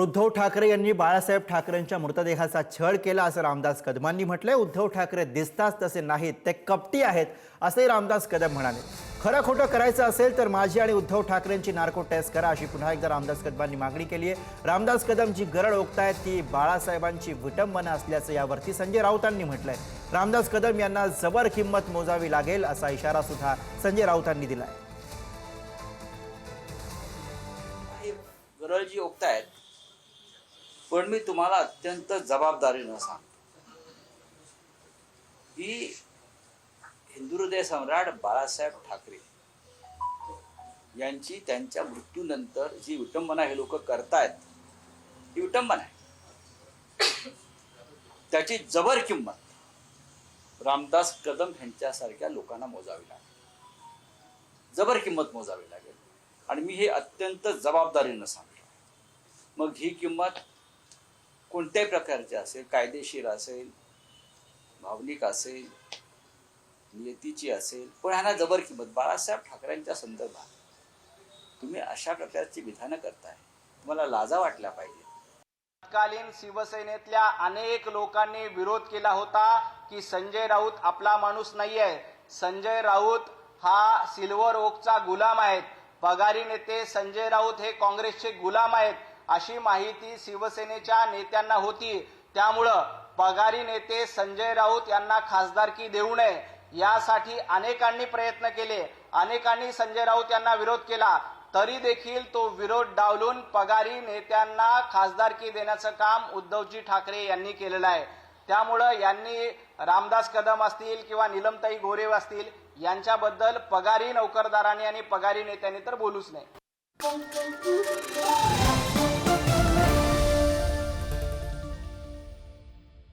उद्धव ठाकरे यांनी बाळासाहेब ठाकरेंच्या मृतदेहाचा छळ केला असं रामदास कदमांनी म्हटलंय। उद्धव ठाकरे दिसताच तसे नाहीत, ते कपटी आहेत असंही रामदास कदम म्हणाले। खरं खोटं करायचं असेल तर माझी आणि उद्धव ठाकरेंची नार्को टेस्ट करा अशी पुन्हा एकदा रामदास कदमांनी मागणी केली आहे। रामदास कदम जी गरळ ओकतायत ती बाळासाहेबांची विटंबना असल्याचं यावरती संजय राऊतांनी म्हटलंय। रामदास कदम यांना जबर किंमत मोजावी लागेल असा इशारा सुद्धा संजय राऊतांनी दिलाय। गरळ जी ओकतायत पण मी तुम्हाला अत्यंत जबाबदारीने सांगतो की हिंदू हृदय सम्राट बाळासाहेब ठाकरे यांची त्यांच्या मृत्यूनंतर जी विटंबना हे लोक करतायत ही विटंबना आहे। त्याची जबर किंमत रामदास कदम यांच्यासारख्या लोकांना मोजावी लागेल, जबर किंमत मोजावी लागेल आणि मी हे अत्यंत जबाबदारीने सांगतो। मग ही किंमत कोणत्याही प्रकारची असेल, कायदेशीर असेल, भावनिक असेल, नियतीची असेल, पण ह्यांना जबर किंमत। बाळासाहेब ठाकरेंच्या संदर्भात तुम्ही अशा प्रकारची विधानं करताय, तुम्हाला लाजा वाटल्या पाहिजे। तत्कालीन शिवसेनेतल्या अनेक लोकांनी विरोध केला होता की संजय राऊत आपला माणूस नाहीये, संजय राऊत हा सिल्वर ओकचा गुलाम आहे, पगारी नेते संजय राऊत हे काँग्रेसचे गुलाम आहेत अशी माहिती शिवसेनेच्या नेत्यांना होती। त्यामुळं पगारी नेते संजय राऊत यांना खासदारकी देऊ नये यासाठी अनेकांनी प्रयत्न केले, अनेकांनी संजय राऊत यांना विरोध केला, तरी देखील तो विरोध डावलून पगारी नेत्यांना खासदारकी देण्याचं काम उद्धवजी ठाकरे यांनी केलेलं आहे। त्यामुळं यांनी रामदास कदम असतील किंवा नीलमताई गोरे असतील यांच्याबद्दल पगारी नोकरदारांनी आणि पगारी नेत्यांनी तर बोलूच नाही।